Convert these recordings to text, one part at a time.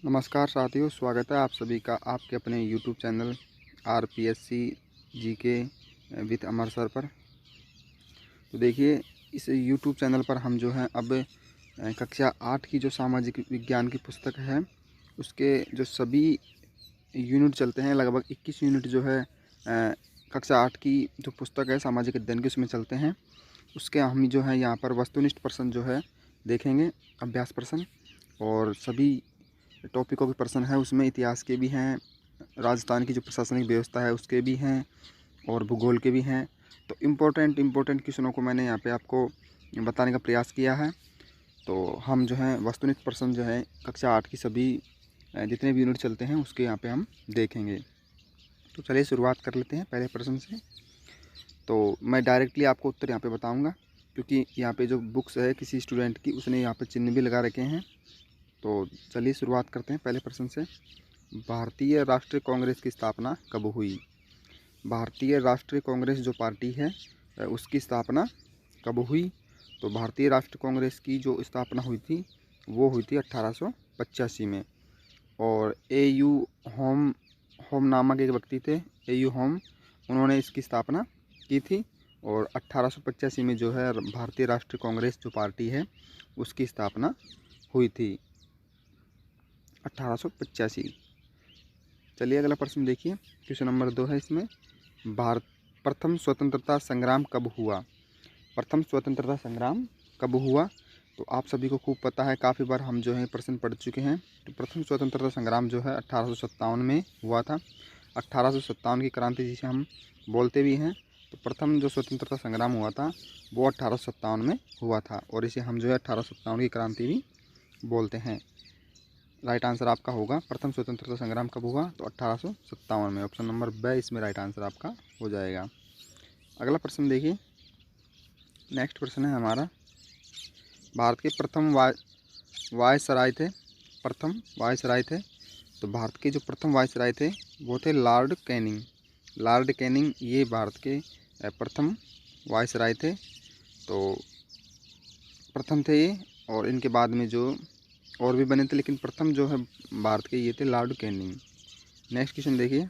नमस्कार साथियों, स्वागत है आप सभी का आपके अपने YouTube channel RPSC GK with Amar sir पर। तो देखिए, इस YouTube चैनल पर हम जो है अब कक्षा 8 की जो सामाजिक विज्ञान की पुस्तक है उसके जो सभी यूनिट चलते हैं, लगभग 21 यूनिट जो है कक्षा 8 की जो पुस्तक है सामाजिक अध्ययन की उसमें चलते हैं। उसके हम जो है यहाँ पर वस्तुनिष्ठ प्रश्न जो है देखेंगे, अभ्यास प्रश्न, और सभी टॉपिकों के प्रश्न है। उसमें इतिहास के भी हैं, राजस्थान की जो प्रशासनिक व्यवस्था है उसके भी हैं, और भूगोल के भी हैं। तो इम्पोर्टेंट क्वेश्चनों को मैंने यहाँ पे आपको बताने का प्रयास किया है। तो हम जो है वस्तुनिष्ठ प्रश्न जो है कक्षा 8 की सभी जितने भी यूनिट चलते हैं उसके यहाँ पे हम देखेंगे। तो चलिए शुरुआत कर लेते हैं पहले प्रश्न से। तो मैं डायरेक्टली आपको उत्तर यहाँ पे बताऊँगा, क्योंकि यहाँ पे जो बुक्स है किसी स्टूडेंट की उसने यहाँ पे चिन्ह भी लगा रखे हैं। तो चलिए शुरुआत करते हैं पहले प्रश्न से। भारतीय राष्ट्रीय कांग्रेस की स्थापना कब हुई? भारतीय राष्ट्रीय कांग्रेस जो पार्टी है उसकी स्थापना कब हुई? तो भारतीय राष्ट्रीय कांग्रेस की जो स्थापना हुई थी वो हुई थी 1885 में। और ए.यू. होम नामक एक व्यक्ति थे, ए.यू. होम, उन्होंने इसकी स्थापना की थी। और 1885 में जो है भारतीय राष्ट्रीय कांग्रेस जो पार्टी है उसकी स्थापना हुई थी 1885। चलिए अगला प्रश्न देखिए, क्वेश्चन नंबर 2 है इसमें। भारत प्रथम स्वतंत्रता संग्राम कब हुआ? प्रथम स्वतंत्रता संग्राम कब हुआ? तो आप सभी को खूब पता है, काफ़ी बार हम जो है प्रश्न पढ़ चुके हैं। तो प्रथम स्वतंत्रता संग्राम जो है 1857 में हुआ था। 1857 की क्रांति जिसे हम बोलते भी हैं। तो प्रथम जो स्वतंत्रता संग्राम हुआ था वो 1857 में हुआ था, और इसे हम जो है 1857 की क्रांति भी बोलते हैं। राइट आंसर आपका होगा प्रथम स्वतंत्रता संग्राम कब हुआ? तो 1857 में। ऑप्शन नंबर ब इसमें राइट आंसर आपका हो जाएगा। अगला प्रश्न देखिए, नेक्स्ट प्रश्न है हमारा। भारत के प्रथम वायसराय थे, प्रथम वायसराय थे। तो भारत के जो प्रथम वायसराय थे वो थे लॉर्ड कैनिंग। लॉर्ड कैनिंग ये भारत के प्रथम वायसराय थे। तो प्रथम थे ये, और इनके बाद में जो और भी बने थे, लेकिन प्रथम जो है भारत के ये थे लॉर्ड कैनिंग। नेक्स्ट क्वेश्चन देखिए,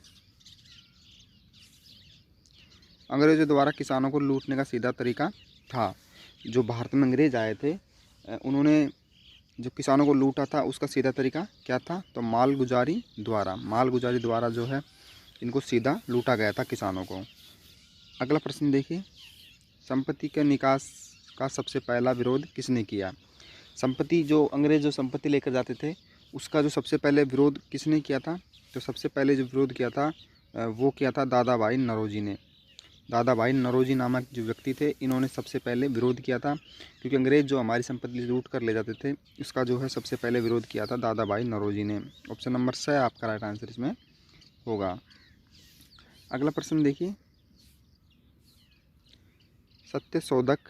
अंग्रेजों द्वारा किसानों को लूटने का सीधा तरीका था। जो भारत में अंग्रेज आए थे उन्होंने जो किसानों को लूटा था उसका सीधा तरीका क्या था? तो मालगुजारी द्वारा जो है इनको सीधा लूटा गया था किसानों को। अगला प्रश्न देखिए, संपत्ति के निकास का सबसे पहला विरोध किसने किया? संपत्ति जो अंग्रेज जो संपत्ति लेकर जाते थे उसका जो सबसे पहले विरोध किसने किया था? तो सबसे पहले जो विरोध किया था वो किया था दादा भाई नौरोजी ने। दादा भाई नौरोजी नामक जो व्यक्ति थे इन्होंने सबसे पहले विरोध किया था, क्योंकि अंग्रेज जो हमारी संपत्ति लूट कर ले जाते थे उसका जो है सबसे पहले विरोध किया था दादा भाई नौरोजी ने। ऑप्शन नंबर स आपका राइट आंसर इसमें होगा। अगला प्रश्न देखिए, सत्यशोधक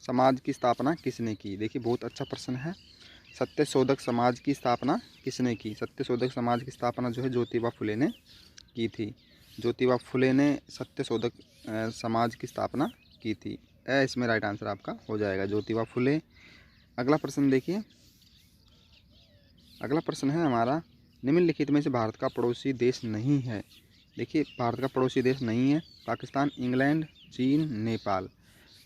समाज की स्थापना किसने की? देखिए बहुत अच्छा प्रश्न है। सत्यशोधक समाज की स्थापना किसने की? सत्यशोधक समाज की स्थापना जो है ज्योतिबा फुले ने की थी। ज्योतिबा फुले ने सत्यशोधक समाज की स्थापना की थी। इसमें राइट आंसर आपका हो जाएगा, ज्योतिबा फुले। अगला प्रश्न देखिए, अगला प्रश्न है हमारा, निम्नलिखित में से भारत का पड़ोसी देश नहीं है। देखिए भारत का पड़ोसी देश नहीं है पाकिस्तान, इंग्लैंड, चीन, नेपाल।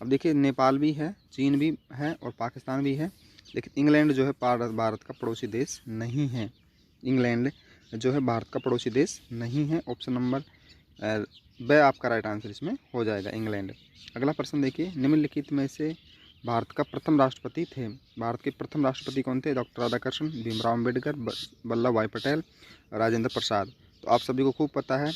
अब देखिए नेपाल भी है, चीन भी है और पाकिस्तान भी है, लेकिन इंग्लैंड जो है भारत का पड़ोसी देश नहीं है। इंग्लैंड जो है भारत का पड़ोसी देश नहीं है। ऑप्शन नंबर ब आपका राइट आंसर इसमें हो जाएगा, इंग्लैंड। अगला प्रश्न देखिए, निम्नलिखित में से भारत का प्रथम राष्ट्रपति थे। भारत के प्रथम राष्ट्रपति कौन थे? डॉक्टर राधाकृष्ण, भीमराव अम्बेडकर, वल्लभ भाई पटेल, राजेंद्र प्रसाद। तो आप सभी को खूब पता है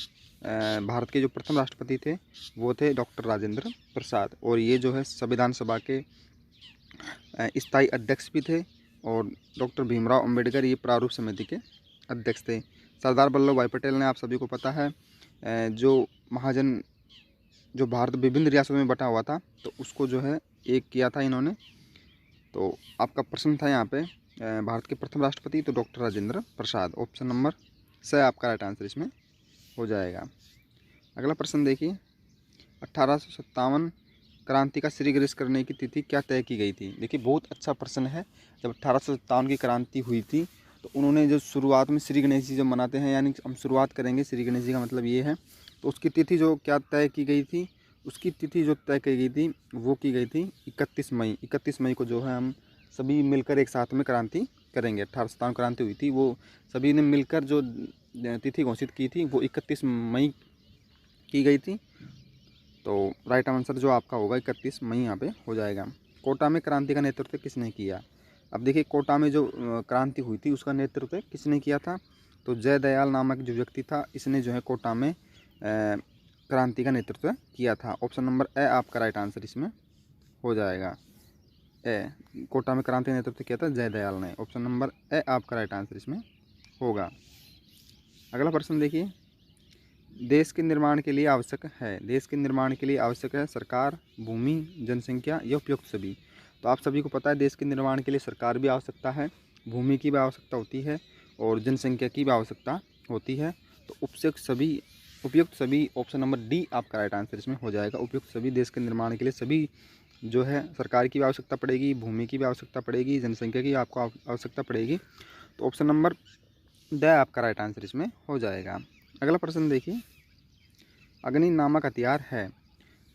भारत के जो प्रथम राष्ट्रपति थे वो थे डॉक्टर राजेंद्र प्रसाद, और ये जो है संविधान सभा के स्थायी अध्यक्ष भी थे। और डॉक्टर भीमराव अम्बेडकर ये प्रारूप समिति के अध्यक्ष थे। सरदार वल्लभ भाई पटेल ने आप सभी को पता है जो महाजन जो भारत विभिन्न रियासतों में बटा हुआ था तो उसको जो है एक किया था इन्होंने। तो आपका प्रश्न था यहाँ पे भारत के प्रथम राष्ट्रपति तो doctor Rajendra Prasad. Option number स आपका राइट आंसर इसमें हो जाएगा। अगला प्रश्न देखिए, 1857 क्रांति का श्री गणेश करने की तिथि क्या तय की गई थी? देखिए बहुत अच्छा प्रश्न है। जब 1857 की क्रांति हुई थी तो उन्होंने जो शुरुआत में श्री गणेश जी जब मनाते हैं, यानी हम शुरुआत करेंगे श्री गणेश जी का मतलब ये है, तो उसकी तिथि जो क्या तय की गई थी, उसकी तिथि जो तय की गई थी वो की गई थी 31 मई। 31 मई को जो है हम सभी मिलकर एक साथ में क्रांति करेंगे। 1857 क्रांति हुई थी, वो सभी ने मिलकर जो तिथि घोषित की थी वो 31 मई की गई थी। तो राइट आंसर जो आपका होगा 31 मई यहाँ पे हो जाएगा। कोटा में क्रांति का नेतृत्व किसने किया? अब देखिए कोटा में जो क्रांति हुई थी उसका नेतृत्व किसने किया था? तो जयदयाल नामक जो व्यक्ति था, इसने जो है कोटा में क्रांति का नेतृत्व किया था। ऑप्शन नंबर ए आपका राइट आंसर इसमें हो जाएगा। ए, कोटा में क्रांति का नेतृत्व किया था जयदयाल ने। ऑप्शन नंबर ए आपका राइट आंसर इसमें होगा। अगला प्रश्न देखिए, देश के निर्माण के लिए आवश्यक है, देश के निर्माण के लिए आवश्यक है सरकार, भूमि, जनसंख्या या उपयुक्त सभी। तो आप सभी को पता है देश के निर्माण के लिए सरकार भी आवश्यकता है, भूमि की भी आवश्यकता होती है और जनसंख्या की भी आवश्यकता होती है। तो उपयुक्त सभी ऑप्शन नंबर डी आपका राइट आंसर इसमें हो जाएगा। उपयुक्त सभी, देश के निर्माण के लिए सभी जो है सरकार की भी आवश्यकता पड़ेगी, भूमि की भी आवश्यकता पड़ेगी, जनसंख्या की आपको आवश्यकता पड़ेगी। तो ऑप्शन नंबर ड आपका राइट आंसर इसमें हो जाएगा। अगला प्रश्न देखिए, अग्नि नामक हथियार है,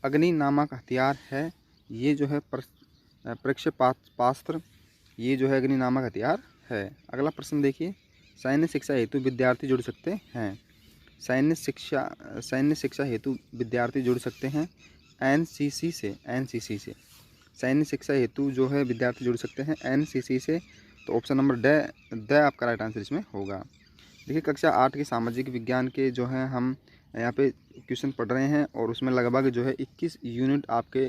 अग्नि नामक हथियार है, ये जो है प्रक्षेपास्त्र, ये जो है अग्नि नामक हथियार है। अगला प्रश्न देखिए, सैन्य शिक्षा हेतु विद्यार्थी जुड़ सकते हैं, सैन्य शिक्षा हेतु विद्यार्थी जुड़ सकते हैं एनसीसी से, एनसीसी से सैन्य शिक्षा हेतु जो है विद्यार्थी जुड़ सकते हैं एनसीसी से। तो ऑप्शन नंबर ड आपका राइट आंसर इसमें होगा। देखिए कक्षा 8 के सामाजिक विज्ञान के जो है हम यहाँ पे क्वेश्चन पढ़ रहे हैं और उसमें लगभग जो है 21 यूनिट आपके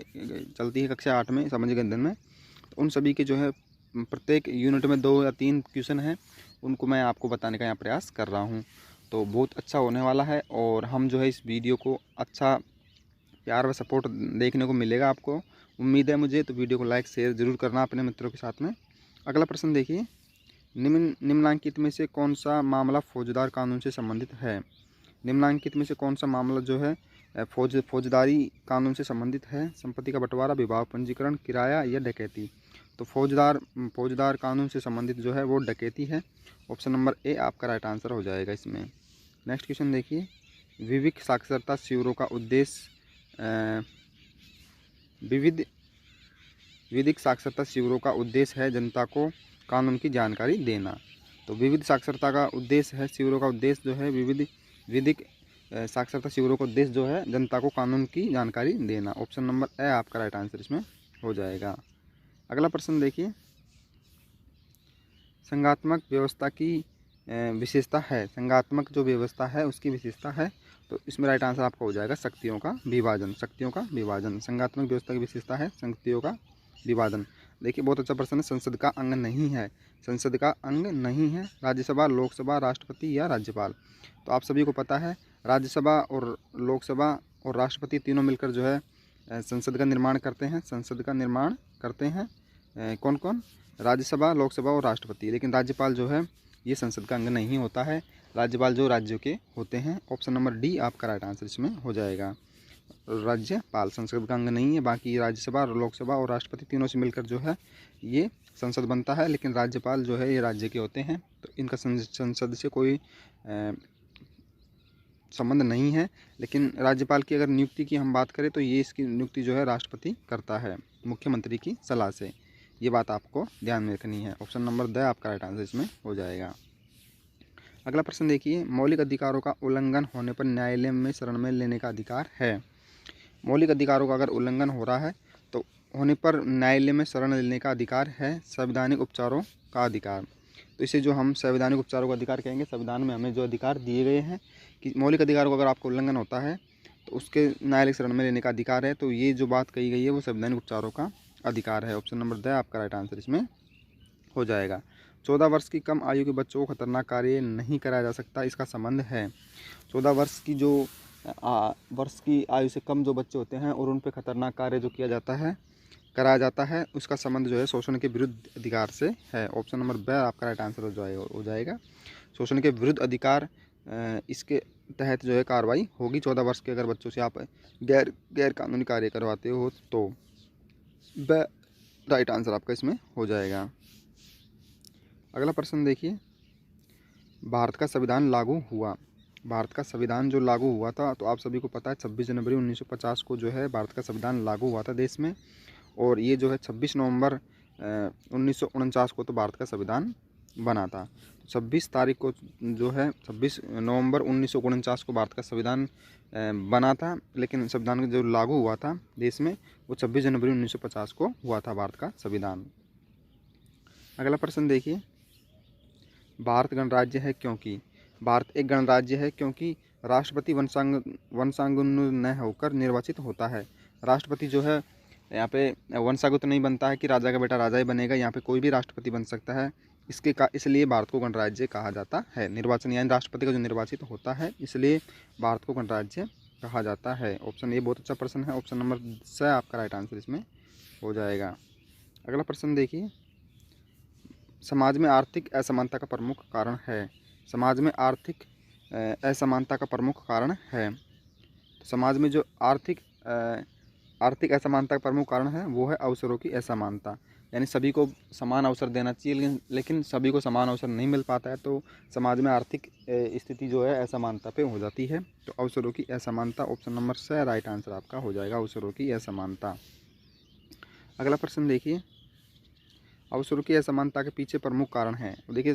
चलती है कक्षा 8 में सामाजिक अध्ययन में। तो उन सभी के जो है प्रत्येक यूनिट में 2 या 3 क्वेश्चन हैं, उनको मैं आपको बताने का यहाँ प्रयास कर रहा हूँ। तो बहुत अच्छा होने वाला है और हम जो है इस वीडियो को अच्छा प्यार व सपोर्ट देखने को मिलेगा आपको, उम्मीद है मुझे। तो वीडियो को लाइक शेयर ज़रूर करना अपने मित्रों के साथ में। अगला प्रश्न देखिए, निम्नलिखित में से कौन सा मामला फौजदार कानून से संबंधित है? निम्नलिखित में से कौन सा मामला जो है फौजदारी कानून से संबंधित है? संपत्ति का बंटवारा, विवाह, पंजीकरण, किराया या डकैती। तो फौजदार कानून से संबंधित जो है वो डकैती है। ऑप्शन नंबर ए आपका राइट आंसर हो जाएगा इसमें। नेक्स्ट क्वेश्चन देखिए, विविध साक्षरता शिविरों का उद्देश्य विधिक साक्षरता शिविरों का उद्देश्य है जनता को कानून की जानकारी देना। तो विविध साक्षरता का उद्देश्य है, शिविरों का उद्देश्य जो है विधिक साक्षरता शिविरों का उद्देश्य जो है जनता को कानून की जानकारी देना। ऑप्शन नंबर ए आपका राइट आंसर इसमें हो जाएगा। अगला प्रश्न देखिए, संघात्मक व्यवस्था की विशेषता है, संघात्मक जो व्यवस्था है उसकी विशेषता है। तो इसमें राइट आंसर आपका हो जाएगा शक्तियों का विभाजन, शक्तियों का विभाजन। संघात्मक व्यवस्था की विशेषता है शक्तियों का विभाजन। देखिए बहुत अच्छा प्रश्न है, संसद का अंग नहीं है, संसद का अंग नहीं है राज्यसभा, लोकसभा, राष्ट्रपति या राज्यपाल। तो आप सभी को पता है राज्यसभा और लोकसभा और राष्ट्रपति तीनों मिलकर जो है संसद का निर्माण करते हैं, संसद का निर्माण करते हैं कौन कौन? राज्यसभा, लोकसभा और राष्ट्रपति। लेकिन राज्यपाल जो है ये संसद का अंग नहीं होता है, राज्यपाल जो राज्यों के होते हैं। ऑप्शन नंबर डी आपका राइट आंसर इसमें हो जाएगा। राज्यपाल संसद का अंग नहीं है, बाकी राज्यसभा, लोकसभा और राष्ट्रपति तीनों से मिलकर जो है ये संसद बनता है, लेकिन राज्यपाल जो है ये राज्य के होते हैं। तो इनका संसद से कोई संबंध नहीं है। लेकिन राज्यपाल की अगर नियुक्ति की हम बात करें तो ये इसकी नियुक्ति जो है राष्ट्रपति करता है मुख्यमंत्री की सलाह से, ये बात आपको ध्यान में रखनी है। ऑप्शन नंबर द आपका राइट आंसर इसमें हो जाएगा। अगला प्रश्न देखिए, मौलिक अधिकारों का उल्लंघन होने पर न्यायालय में शरण में लेने का अधिकार है। मौलिक अधिकारों का अगर उल्लंघन हो रहा है तो होने पर न्यायालय में शरण लेने का अधिकार है। संवैधानिक उपचारों का अधिकार, तो इसे जो हम संवैधानिक उपचारों का अधिकार कहेंगे। संविधान में हमें जो अधिकार दिए गए हैं कि मौलिक अधिकारों का अगर आपको उल्लंघन होता है तो उसके न्यायालय शरण में लेने का अधिकार है। तो ये जो बात कही गई है वो संवैधानिक उपचारों का अधिकार है। ऑप्शन नंबर द आपका राइट आंसर इसमें हो जाएगा। 14 वर्ष की कम आयु के बच्चों को खतरनाक कार्य नहीं कराया जा सकता, इसका संबंध है 14 वर्ष की जो वर्ष की आयु से कम जो बच्चे होते हैं और उन पर खतरनाक कार्य जो किया जाता है, कराया जाता है, उसका संबंध जो है शोषण के विरुद्ध अधिकार से है। ऑप्शन नंबर ब आपका राइट आंसर हो जाएगा। शोषण के विरुद्ध अधिकार इसके तहत जो है कार्रवाई होगी। 14 वर्ष के अगर बच्चों से आप गैर कानूनी कार्य करवाते हो तो राइट आंसर आपका इसमें हो जाएगा। अगला प्रश्न देखिए, भारत का संविधान लागू हुआ। भारत का संविधान जो लागू हुआ था, तो आप सभी को पता है 26 जनवरी 1950 को जो है भारत का संविधान लागू हुआ था देश में। और ये जो है 26 नवंबर 1949 को तो भारत का संविधान बना था। तो 26 तारीख को जो है 26 नवंबर 1949 को भारत का संविधान बना था, लेकिन संविधान जो लागू हुआ था देश में वो 26 जनवरी 1950 को हुआ था भारत का संविधान। अगला प्रश्न देखिए, भारत गणराज्य है क्योंकि। भारत एक गणराज्य है क्योंकि राष्ट्रपति वंशानुगत न होकर निर्वाचित होता है। राष्ट्रपति जो है यहाँ पे वंशागत नहीं बनता है कि राजा का बेटा राजा ही बनेगा, यहाँ पे कोई भी राष्ट्रपति बन सकता है। इसलिए भारत को गणराज्य कहा जाता है। निर्वाचन यानी राष्ट्रपति का जो निर्वाचित होता है, इसलिए भारत को गणराज्य कहा जाता है। ऑप्शन ए बहुत अच्छा प्रश्न है। ऑप्शन नंबर स आपका राइट आंसर इसमें हो जाएगा। अगला प्रश्न देखिए, समाज में आर्थिक असमानता का प्रमुख कारण है। समाज में आर्थिक असमानता का प्रमुख कारण है। तो समाज में जो आर्थिक असमानता का प्रमुख कारण है वो है अवसरों की असमानता। यानी सभी को समान अवसर देना चाहिए, लेकिन सभी को समान अवसर नहीं मिल पाता है, तो समाज में आर्थिक स्थिति जो है असमानता पे हो जाती है। तो अवसरों की असमानता, ऑप्शन नंबर स राइट आंसर आपका हो जाएगा, अवसरों की असमानता। अगला प्रश्न देखिए, अवसरों की असमानता के पीछे प्रमुख कारण है। देखिए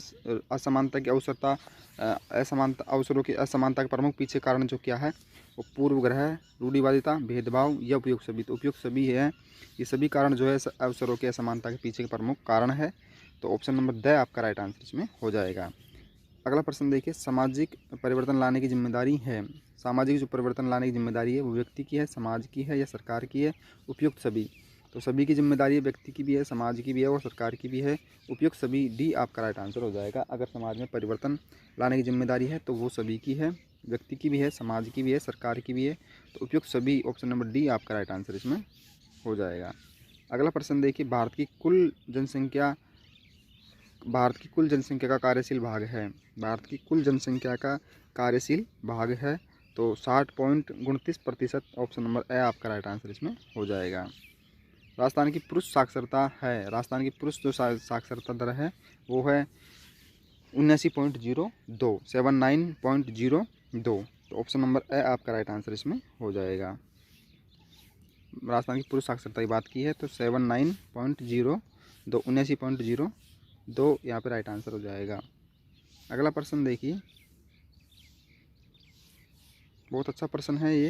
असमानता की अवसरों की असमानता के प्रमुख पीछे कारण जो क्या है, वो पूर्वग्रह, रूढ़िवादिता, भेदभाव या उपयुक्त सभी। तो उपयुक्त सभी है, ये सभी कारण जो है अवसरों की असमानता के पीछे के प्रमुख कारण है। तो ऑप्शन नंबर द आपका राइट आंसर इसमें हो जाएगा। अगला प्रश्न देखिए, सामाजिक परिवर्तन लाने की जिम्मेदारी है। सामाजिक जो परिवर्तन लाने की जिम्मेदारी है वो व्यक्ति की है, समाज की है या सरकार की है। उपयुक्त सभी, तो सभी की जिम्मेदारी है, व्यक्ति की भी है, समाज की भी है और सरकार की भी है। उपयुक्त सभी डी आपका राइट आंसर हो जाएगा। अगर समाज में परिवर्तन लाने की जिम्मेदारी है तो वो सभी की है, व्यक्ति की भी है, समाज की भी है, सरकार की भी है। तो उपयुक्त सभी, ऑप्शन नंबर डी आपका राइट आंसर इसमें हो जाएगा। अगला प्रश्न देखिए, भारत की कुल जनसंख्या का कार्यशील भाग है। भारत की कुल जनसंख्या का कार्यशील भाग है तो 60.29%, ऑप्शन नंबर ए आपका राइट आंसर इसमें हो जाएगा। राजस्थान की पुरुष साक्षरता है। राजस्थान की पुरुष जो साक्षरता दर है वो है 79.02, 79.02। तो ऑप्शन नंबर ए आपका राइट आंसर इसमें हो जाएगा। राजस्थान की पुरुष साक्षरता की बात की है तो 79.02, 79.02 यहाँ पे राइट आंसर हो जाएगा। अगला प्रश्न देखिए, बहुत अच्छा प्रश्न है ये।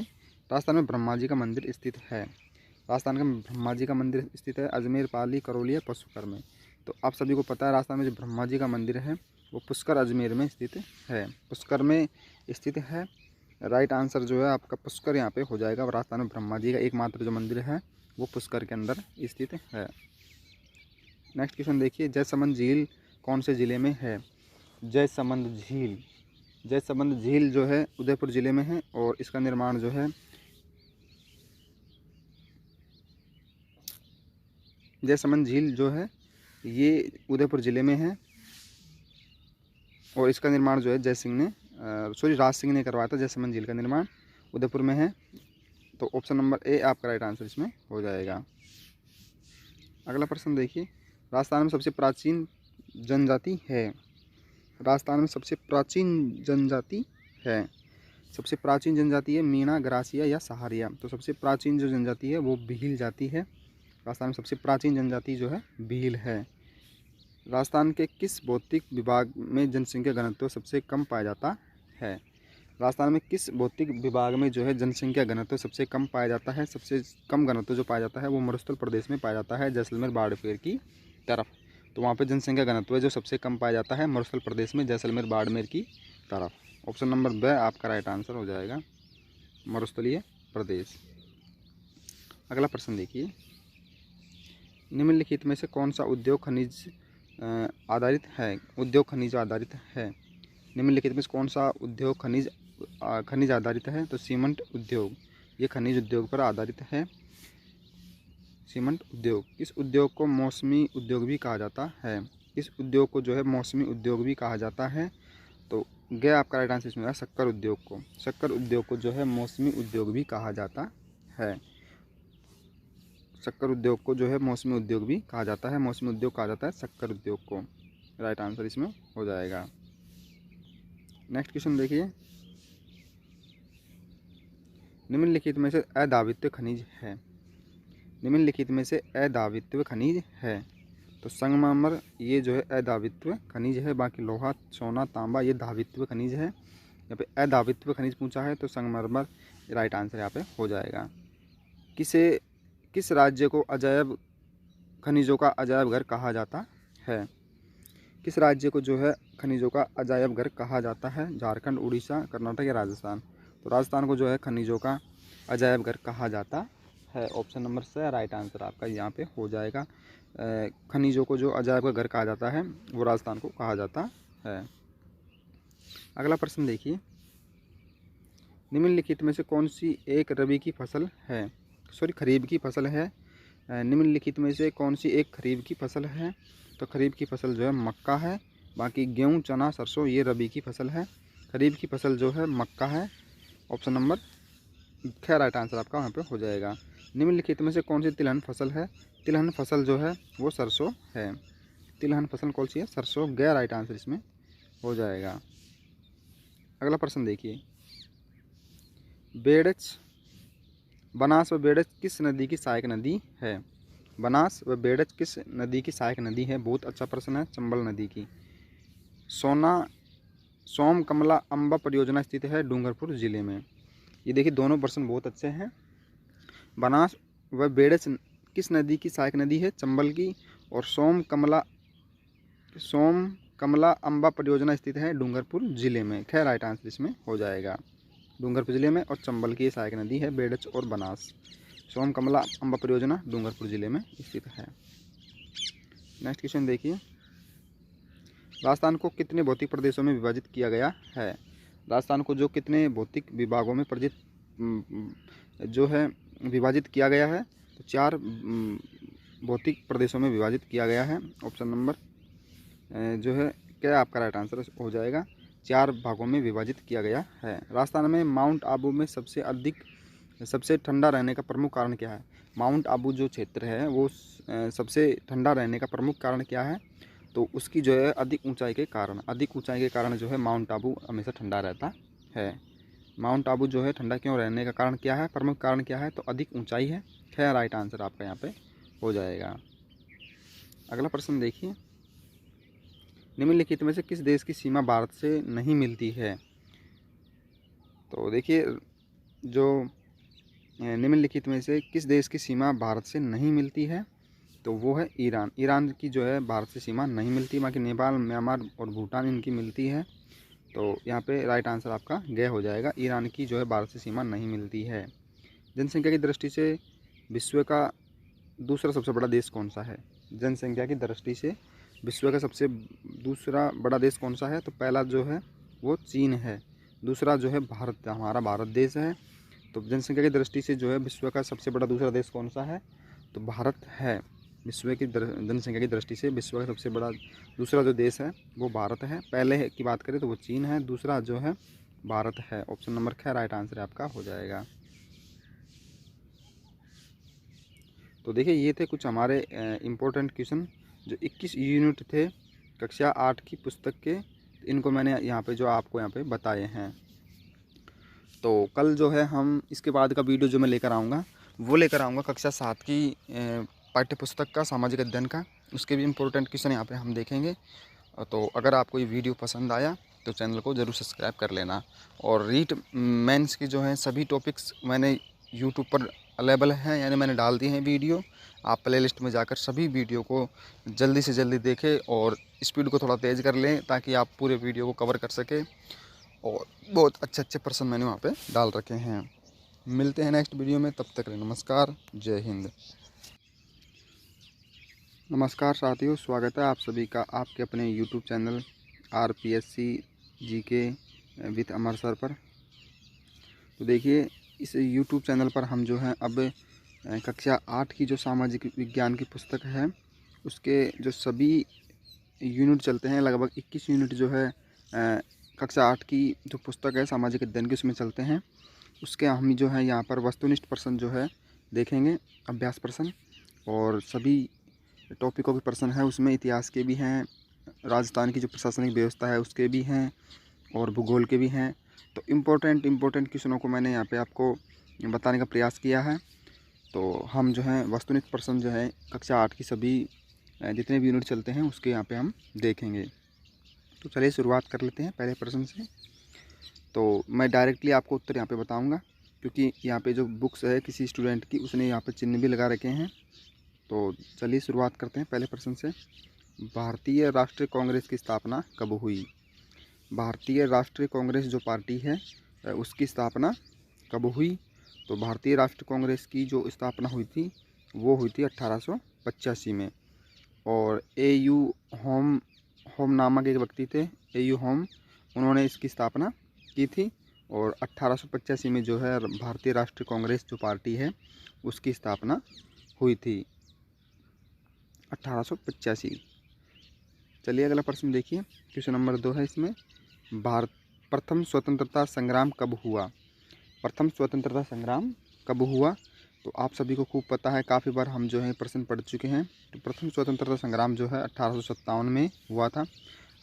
राजस्थान में ब्रह्मा जी का मंदिर स्थित है। राजस्थान में ब्रह्मा जी का मंदिर स्थित है अजमेर, पाली, करौली या पुष्कर में। तो आप सभी को पता है राजस्थान में जो ब्रह्मा जी का मंदिर है वो पुष्कर अजमेर में स्थित है, पुष्कर में स्थित है। राइट आंसर जो है आपका पुष्कर यहाँ पे हो जाएगा। राजस्थान में ब्रह्मा जी का एकमात्र जो मंदिर है वो पुष्कर के अंदर स्थित है। नेक्स्ट क्वेश्चन देखिए, जयसमंद झील कौन से ज़िले में है। जयसमंद झील जो है उदयपुर ज़िले में है और इसका निर्माण जो है जयसमंद झील जो है ये उदयपुर ज़िले में है और इसका निर्माण जो है राज सिंह ने करवाया था। जयसमंद झील का निर्माण उदयपुर में है। तो ऑप्शन नंबर ए आपका राइट आंसर इसमें हो जाएगा। अगला प्रश्न देखिए, राजस्थान में सबसे प्राचीन जनजाति है। राजस्थान में सबसे प्राचीन जनजाति है। सबसे प्राचीन जनजाति है मीणा, ग्रासिया या सहारिया। तो सबसे प्राचीन जो जनजाति है वो भील जाति है। राजस्थान में सबसे प्राचीन जनजाति जो है भील है। राजस्थान के किस भौतिक विभाग में जनसंख्या घनत्व सबसे कम पाया जाता है। राजस्थान में किस भौतिक विभाग में जो है जनसंख्या घनत्व सबसे कम पाया जाता है। सबसे कम घनत्व जो पाया जाता है वो मरुस्थल प्रदेश में पाया जाता है, जैसलमेर, बाड़मेर की तरफ। तो वहाँ पे जनसंख्या घनत्व जो सबसे कम पाया जाता है मरुस्थल प्रदेश में, जैसलमेर, बाड़मेर की तरफ। ऑप्शन नंबर ब आपका राइट आंसर हो जाएगा, मरुस्थलीय प्रदेश। अगला प्रश्न देखिए, निम्नलिखित में से कौन सा उद्योग खनिज आधारित है। उद्योग खनिज आधारित है। निम्नलिखित में से कौन सा उद्योग खनिज आधारित है। तो सीमेंट उद्योग, ये खनिज उद्योग पर आधारित है। सीमेंट उद्योग। इस उद्योग को मौसमी उद्योग भी कहा जाता है। इस उद्योग को जो है मौसमी उद्योग भी कहा जाता है। तो गया आपका राइट आंसर इसमें है शक्कर उद्योग को। शक्कर उद्योग को जो है मौसमी उद्योग भी कहा जाता है। शक्कर उद्योग को जो है मौसमी उद्योग भी कहा जाता है। मौसमी उद्योग कहा जाता है शक्कर उद्योग को। राइट आंसर इसमें हो जाएगा। नेक्स्ट क्वेश्चन देखिए, निम्नलिखित में से अधावित्व खनिज है। निम्नलिखित में से अधावित्व खनिज है। तो संगमरमर ये जो है अधावित्व खनिज है, बाकी लोहा, सोना, तांबा ये धावित्व खनिज है। यहाँ पे अधावित्व खनिज पूछा है तो संगमरमर राइट आंसर यहाँ पे हो जाएगा। किस राज्य को अजायब खनिजों का अजायब घर कहा जाता है? किस राज्य को जो है खनिजों का अजायब घर कहा जाता है? झारखंड, उड़ीसा, कर्नाटक या राजस्थान? तो राजस्थान को जो है खनिजों का अजायब घर कहा जाता है। ऑप्शन नंबर से राइट आंसर आपका यहाँ पे हो जाएगा। खनिजों को जो अजायब का घर कहा जाता है वो राजस्थान को कहा जाता है। अगला प्रश्न देखिए, निम्नलिखित में से कौन सी एक रबी की फसल है, खरीफ की फसल है? निम्नलिखित में से कौन सी एक खरीफ की फसल है? तो खरीफ की फसल जो है मक्का है, बाकी गेहूँ, चना, सरसों ये रबी की फसल है। खरीफ की फसल जो है मक्का है। ऑप्शन नंबर खैर राइट आंसर आपका वहाँ पे हो जाएगा। निम्नलिखित में से कौन सी तिलहन फसल है? तिलहन फसल जो है वो सरसों है। तिलहन फसल कौन सी है? सरसों। गया राइट आंसर इसमें हो जाएगा। अगला प्रश्न देखिए, बनास व बेड़च किस नदी की सहायक नदी है? बनास व बेड़च किस नदी की सहायक नदी है? बहुत अच्छा प्रश्न है, चंबल नदी की। सोम कमला अम्बा परियोजना स्थित है डूंगरपुर जिले में। ये देखिए दोनों प्रश्न बहुत अच्छे हैं। बनास व बेड़च किस नदी की सहायक नदी है? चंबल की। और सोम कमला अम्बा परियोजना स्थित है डूंगरपुर जिले में। खैर राइट आंसर इसमें हो जाएगा। डूंगरपुर जिले में और चंबल की सहायक नदी है बेड़च और बनास। सोम कमला अम्बा परियोजना डूंगरपुर जिले में स्थित है। नेक्स्ट क्वेश्चन देखिए, राजस्थान को कितने भौतिक प्रदेशों में विभाजित किया गया है? राजस्थान को जो कितने भौतिक विभागों में विभाजित किया गया है? तो 4 भौतिक प्रदेशों में विभाजित किया गया है। ऑप्शन नंबर जो है क्या आपका राइट आंसर हो जाएगा। 4 भागों में विभाजित किया गया है। राजस्थान में माउंट आबू में सबसे ठंडा रहने का प्रमुख कारण क्या है? माउंट आबू जो क्षेत्र है वो सबसे ठंडा रहने का प्रमुख कारण क्या है? तो उसकी जो है अधिक ऊंचाई के कारण जो है माउंट आबू हमेशा ठंडा रहता है। माउंट आबू जो है ठंडा क्यों रहने का कारण क्या है, प्रमुख कारण क्या है? तो अधिक ऊंचाई है। खैर राइट आंसर आपका यहाँ पे हो जाएगा। अगला प्रश्न देखिए, निम्नलिखित में से किस देश की सीमा भारत से नहीं मिलती है? तो देखिए जो निम्नलिखित में से किस देश की सीमा भारत से नहीं मिलती है? तो वो है ईरान। ईरान की जो है भारत से सीमा नहीं मिलती, बाकी नेपाल, म्यांमार और भूटान इनकी मिलती है। तो यहाँ पे राइट आंसर आपका गया हो जाएगा। ईरान की जो है भारत से सीमा नहीं मिलती है। जनसंख्या की दृष्टि से विश्व का दूसरा सबसे बड़ा देश कौन सा है? जनसंख्या की दृष्टि से विश्व का दूसरा बड़ा देश कौन सा है? तो पहला जो है वो चीन है, दूसरा जो है भारत, हमारा भारत देश है। तो जनसंख्या की दृष्टि से जो है विश्व का सबसे बड़ा दूसरा देश कौन सा है? तो भारत है। विश्व की जनसंख्या की दृष्टि से विश्व का सबसे बड़ा दूसरा जो देश है वो भारत है। पहले की बात करें तो वो चीन है, दूसरा जो है भारत है। ऑप्शन नंबर खैर राइट आंसर आपका हो जाएगा। तो देखिए ये थे कुछ हमारे इम्पोर्टेंट क्वेश्चन जो 21 यूनिट थे कक्षा 8 की पुस्तक के। इनको मैंने यहाँ पे जो आपको यहाँ पे बताए हैं। तो कल जो है हम इसके बाद का वीडियो जो मैं लेकर आऊँगा वो लेकर आऊँगा कक्षा 7 की पाठ्य पुस्तक का, सामाजिक अध्ययन का। उसके भी इम्पोर्टेंट क्वेश्चन यहाँ पे हम देखेंगे। तो अगर आपको ये वीडियो पसंद आया तो चैनल को ज़रूर सब्सक्राइब कर लेना। और रीट मेंस की जो है सभी टॉपिक्स मैंने यूट्यूब पर अवेलेबल हैं, यानी मैंने डाल दी हैं वीडियो। आप प्ले लिस्ट में जाकर सभी वीडियो को जल्दी से जल्दी देखें और स्पीड को थोड़ा तेज़ कर लें ताकि आप पूरे वीडियो को कवर कर सकें। और बहुत अच्छे अच्छे प्रश्न मैंने वहाँ पे डाल रखे हैं। मिलते हैं नेक्स्ट वीडियो में, तब तक के लिए नमस्कार, जय हिंद। नमस्कार साथियों, स्वागत है आप सभी का आपके अपने YouTube channel RPSC GK with Amar sir पर। तो देखिए इस YouTube चैनल पर हम जो है अब कक्षा 8 की जो सामाजिक विज्ञान की पुस्तक है उसके जो सभी यूनिट चलते हैं, लगभग 21 यूनिट जो है कक्षा 8 की जो पुस्तक है सामाजिक अध्ययन की उसमें चलते हैं। उसके हम जो है यहाँ पर वस्तुनिष्ठ प्रश्न जो है देखेंगे, अभ्यास प्रश्न, और सभी टॉपिकों के प्रश्न हैं। उसमें इतिहास के भी हैं, राजस्थान की जो प्रशासनिक व्यवस्था है उसके भी हैं, और भूगोल के भी हैं। तो इम्पोर्टेंट क्वेश्चनों को मैंने यहाँ पे आपको बताने का प्रयास किया है। तो हम जो है वस्तुनिष्ठ प्रश्न जो है कक्षा 8 की सभी जितने भी यूनिट चलते हैं उसके यहाँ पे हम देखेंगे। तो चलिए शुरुआत कर लेते हैं पहले प्रश्न से। तो मैं डायरेक्टली आपको उत्तर यहाँ पे बताऊँगा, क्योंकि यहाँ पे जो बुक्स है किसी स्टूडेंट की उसने यहाँ पे चिन्ह भी लगा रखे हैं। तो चलिए शुरुआत करते हैं पहले प्रश्न से। भारतीय राष्ट्रीय कांग्रेस की स्थापना कब हुई? भारतीय राष्ट्रीय कांग्रेस जो पार्टी है उसकी स्थापना कब हुई? तो भारतीय राष्ट्रीय कांग्रेस की जो स्थापना हुई थी वो हुई थी 1885 में। और ए.यू. होम नामक एक व्यक्ति थे, ए.यू. होम, उन्होंने इसकी स्थापना की थी। और 1885 में जो है भारतीय राष्ट्रीय कांग्रेस जो पार्टी है उसकी स्थापना हुई थी 1885। चलिए अगला प्रश्न देखिए, क्वेश्चन नंबर 2 है इसमें। भारत प्रथम स्वतंत्रता संग्राम कब हुआ? प्रथम स्वतंत्रता संग्राम कब हुआ? तो आप सभी को खूब पता है, काफ़ी बार हम जो है प्रश्न पढ़ चुके हैं। तो प्रथम स्वतंत्रता संग्राम जो है 1857 में हुआ था।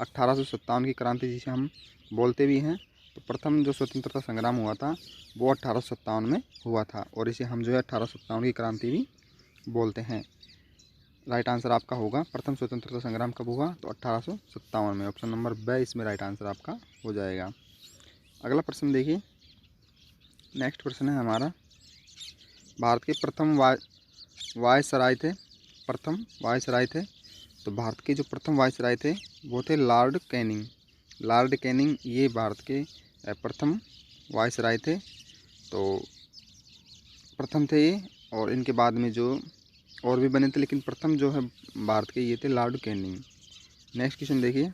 1857 की क्रांति जिसे हम बोलते भी हैं। तो प्रथम जो स्वतंत्रता संग्राम हुआ था वो 1857 में हुआ था, और इसे हम जो है 1857 की क्रांति भी बोलते हैं। राइट आंसर आपका होगा प्रथम स्वतंत्रता संग्राम कब हुआ? तो 1857 में। ऑप्शन नंबर ब इसमें राइट आंसर आपका हो जाएगा। अगला प्रश्न देखिए, नेक्स्ट प्रश्न है हमारा। भारत के प्रथम वायसराय थे, प्रथम वायसराय थे। तो भारत के जो प्रथम वायसराय थे वो थे लॉर्ड कैनिंग। लॉर्ड कैनिंग ये भारत के प्रथम वायसराय थे। तो प्रथम थे ये, और इनके बाद में जो और भी बने थे, लेकिन प्रथम जो है भारत के ये थे लॉर्ड कैनिंग। नेक्स्ट क्वेश्चन देखिए,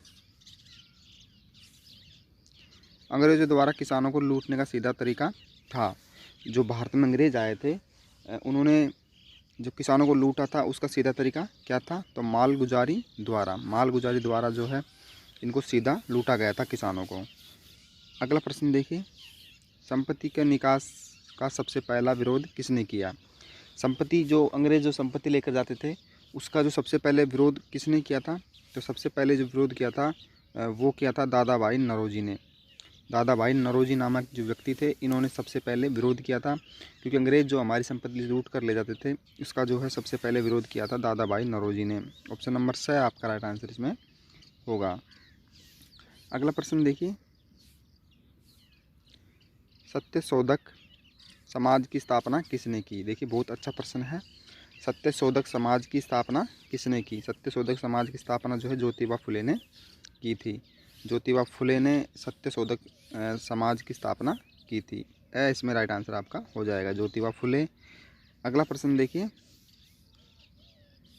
अंग्रेजों द्वारा किसानों को लूटने का सीधा तरीका था। जो भारत में अंग्रेज आए थे उन्होंने जो किसानों को लूटा था उसका सीधा तरीका क्या था? तो मालगुजारी द्वारा जो है इनको सीधा लूटा गया था किसानों को। अगला प्रश्न देखिए, संपत्ति के निकास का सबसे पहला विरोध किसने किया? संपत्ति जो अंग्रेज जो संपत्ति लेकर जाते थे उसका जो सबसे पहले विरोध किसने किया था? तो सबसे पहले जो विरोध किया था वो किया था दादाभाई नौरोजी ने। दादाभाई नौरोजी नामक जो व्यक्ति थे इन्होंने सबसे पहले विरोध किया था, क्योंकि अंग्रेज जो हमारी संपत्ति लूट कर ले जाते थे इसका जो है सबसे पहले विरोध किया था दादाभाई नौरोजी ने। ऑप्शन नंबर स आपका राइट आंसर इसमें होगा। अगला प्रश्न देखिए, सत्यशोधक समाज की स्थापना किसने की? देखिए बहुत अच्छा प्रश्न है। सत्यशोधक समाज की स्थापना किसने की? सत्यशोधक समाज की स्थापना जो है ज्योतिबा फुले ने की थी। ज्योतिबा फुले ने सत्यशोधक समाज की स्थापना की थी। इसमें राइट आंसर आपका हो जाएगा ज्योतिबा फुले। अगला प्रश्न देखिए,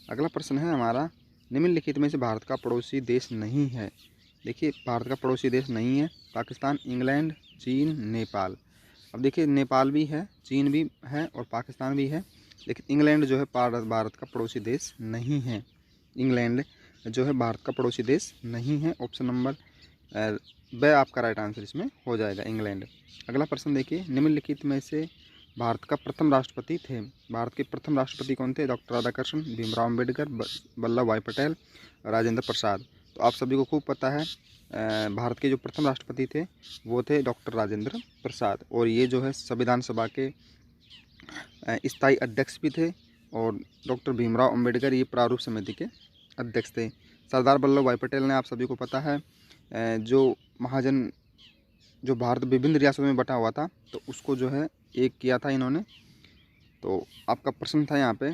अगला प्रश्न है हमारा, निम्नलिखित में से भारत का पड़ोसी देश नहीं है। देखिए भारत का पड़ोसी देश नहीं है पाकिस्तान, इंग्लैंड, चीन, नेपाल। अब देखिए नेपाल भी है, चीन भी है और पाकिस्तान भी है, लेकिन इंग्लैंड जो है भारत का पड़ोसी देश नहीं है। इंग्लैंड जो है भारत का पड़ोसी देश नहीं है। ऑप्शन नंबर ब आपका राइट आंसर इसमें हो जाएगा, इंग्लैंड। अगला प्रश्न देखिए, निम्नलिखित में से भारत का प्रथम राष्ट्रपति थे। भारत के प्रथम राष्ट्रपति कौन थे? डॉक्टर राधाकृष्ण, भीमराव अम्बेडकर, वल्लभ भाई पटेल, राजेंद्र प्रसाद। तो आप सभी को खूब पता है भारत के जो प्रथम राष्ट्रपति थे वो थे डॉक्टर राजेंद्र प्रसाद, और ये जो है संविधान सभा के स्थायी अध्यक्ष भी थे। और डॉक्टर भीमराव अम्बेडकर ये प्रारूप समिति के अध्यक्ष थे। सरदार वल्लभ भाई पटेल ने आप सभी को पता है जो महाजन जो भारत विभिन्न रियासतों में बटा हुआ था तो उसको जो है एक किया था इन्होंने। तो आपका प्रश्न था यहाँ पे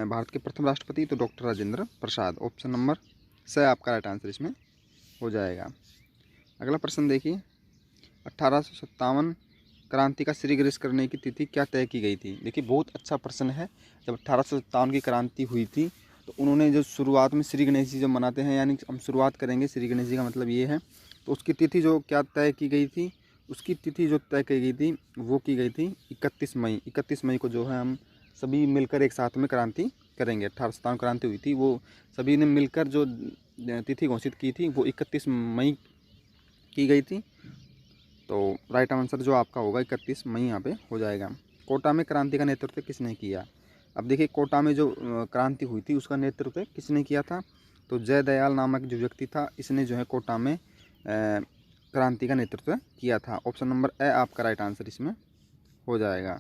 भारत के प्रथम राष्ट्रपति तो doctor Rajendra Prasad. Option number स आपका राइट आंसर इसमें हो जाएगा। अगला प्रश्न देखिए, 1857 क्रांति का श्री गणेश करने की तिथि क्या तय की गई थी? देखिए बहुत अच्छा प्रश्न है। जब 1857 की क्रांति हुई थी तो उन्होंने जो शुरुआत में श्री गणेश जी जब मनाते हैं, यानी हम शुरुआत करेंगे श्री गणेश जी का मतलब ये है, तो उसकी तिथि जो क्या तय की गई थी, उसकी तिथि जो तय की गई थी वो की गई थी 31 मई। 31 मई को जो है हम सभी मिलकर एक साथ में क्रांति करेंगे। 1857 क्रांति हुई थी, वो सभी ने मिलकर जो तिथि घोषित की थी वो 31 मई की गई थी। तो राइट आंसर जो आपका होगा 31 मई यहाँ पे हो जाएगा। कोटा में क्रांति का नेतृत्व किसने किया? अब देखिए कोटा में जो क्रांति हुई थी उसका नेतृत्व किसने किया था? तो जय दयाल नामक जो व्यक्ति था इसने जो है कोटा में क्रांति का नेतृत्व किया था। ऑप्शन नंबर ए आपका राइट आंसर इसमें हो जाएगा।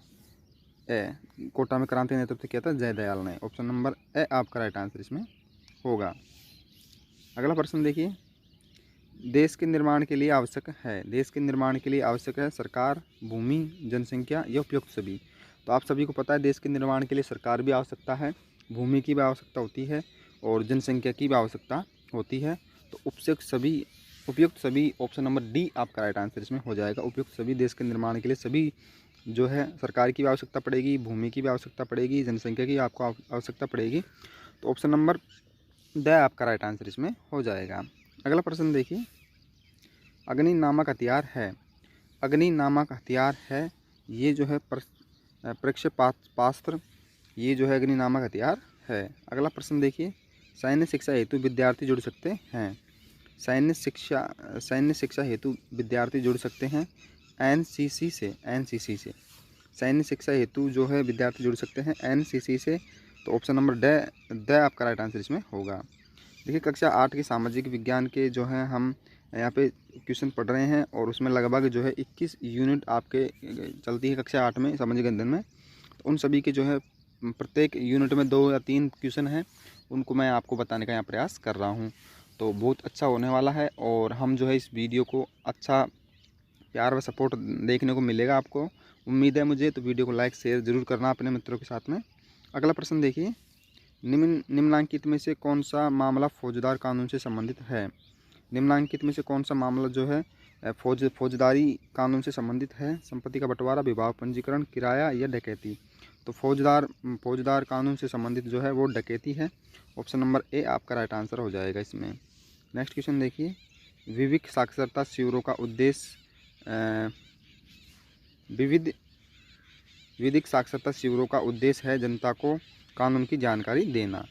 ए, कोटा में क्रांति का नेतृत्व किया था जयदयाल ने। ऑप्शन नंबर ए आपका राइट आंसर इसमें होगा। अगला प्रश्न देखिए, देश के निर्माण के लिए आवश्यक है, देश के निर्माण के लिए आवश्यक है सरकार, भूमि, जनसंख्या या उपयुक्त सभी। तो आप सभी को पता है देश के निर्माण के लिए सरकार भी आवश्यकता है, भूमि की भी आवश्यकता होती है और जनसंख्या की भी आवश्यकता होती है। तो उपयुक्त सभी ऑप्शन नंबर डी आपका राइट आंसर इसमें हो जाएगा। उपयुक्त सभी, देश के निर्माण के लिए सभी जो है सरकार की भी आवश्यकता पड़ेगी, भूमि की भी आवश्यकता पड़ेगी, जनसंख्या की आपको आवश्यकता पड़ेगी। तो ऑप्शन नंबर ड आपका राइट आंसर इसमें हो जाएगा। अगला प्रश्न देखिए, अग्नि नामक हथियार है, अग्नि नामक हथियार है, ये जो है प्रक्षेपास्त्र, ये जो है अग्नि नामक हथियार है। अगला प्रश्न देखिए, सैन्य शिक्षा हेतु विद्यार्थी जुड़ सकते हैं, सैन्य शिक्षा हेतु विद्यार्थी जुड़ सकते हैं एनसीसी से, एनसीसी से सैन्य शिक्षा हेतु जो है विद्यार्थी जुड़ सकते हैं एनसीसी से। तो ऑप्शन नंबर ड आपका राइट आंसर इसमें होगा। देखिए कक्षा 8 के सामाजिक विज्ञान के जो है हम यहाँ पे क्वेश्चन पढ़ रहे हैं और उसमें लगभग जो है 21 यूनिट आपके चलती है कक्षा 8 में सामाजिक अध्ययन में। तो उन सभी के जो है प्रत्येक यूनिट में 2 या 3 क्वेश्चन हैं, उनको मैं आपको बताने का यहाँ प्रयास कर रहा हूँ। तो बहुत अच्छा होने वाला है और हम जो है इस वीडियो को अच्छा प्यार व सपोर्ट देखने को मिलेगा आपको, उम्मीद है मुझे। तो वीडियो को लाइक शेयर ज़रूर करना अपने मित्रों के साथ में। अगला प्रश्न देखिए, निम्नलिखित में से कौन सा मामला फौजदार कानून से संबंधित है, निम्नलिखित में से कौन सा मामला जो है फौजदारी कानून से संबंधित है। संपत्ति का बंटवारा, विवाह, पंजीकरण, किराया या डकैती। तो फौजदार कानून से संबंधित जो है वो डकैती है। ऑप्शन नंबर ए आपका राइट आंसर हो जाएगा इसमें। नेक्स्ट क्वेश्चन देखिए, विविध साक्षरता शिविरों का उद्देश्य विविध साक्षरता शिविरों का उद्देश्य है जनता को कानून की जानकारी देना।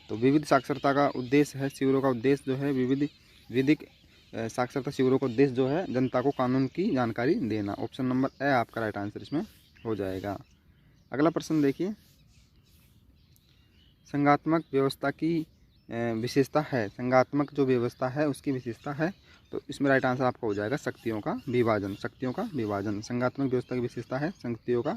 तो विविध साक्षरता का उद्देश्य है, शिविरों का उद्देश्य जो है विधिक साक्षरता शिविरों का उद्देश्य जो है जनता को कानून की जानकारी देना। ऑप्शन नंबर ए आपका राइट आंसर इसमें हो जाएगा। अगला प्रश्न देखिए, संघात्मक व्यवस्था की विशेषता है, संघात्मक जो व्यवस्था है उसकी विशेषता है। तो इसमें राइट आंसर आपका हो जाएगा शक्तियों का विभाजन, शक्तियों का विभाजन। संघात्मक व्यवस्था की विशेषता है शक्तियों का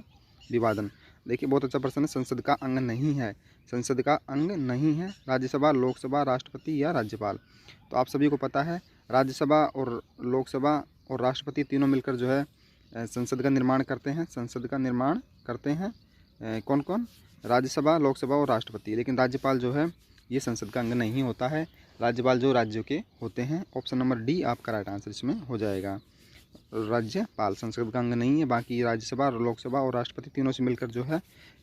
विभाजन। देखिए बहुत अच्छा प्रश्न है, संसद का अंग नहीं है, संसद का अंग नहीं है राज्यसभा, लोकसभा, राष्ट्रपति या राज्यपाल। तो आप सभी को पता है राज्यसभा और लोकसभा और राष्ट्रपति तीनों मिलकर जो है संसद का निर्माण करते हैं, संसद का निर्माण करते हैं। कौन कौन? राज्यसभा, लोकसभा और राष्ट्रपति। लेकिन राज्यपाल जो है ये संसद का अंग नहीं होता है, राज्यपाल जो राज्यों के होते हैं। ऑप्शन नंबर डी आपका राइट आंसर इसमें हो जाएगा। राज्यपाल संसद का अंग नहीं है, बाकी राज्यसभा, लोकसभा और राष्ट्रपति तीनों से मिलकर जो है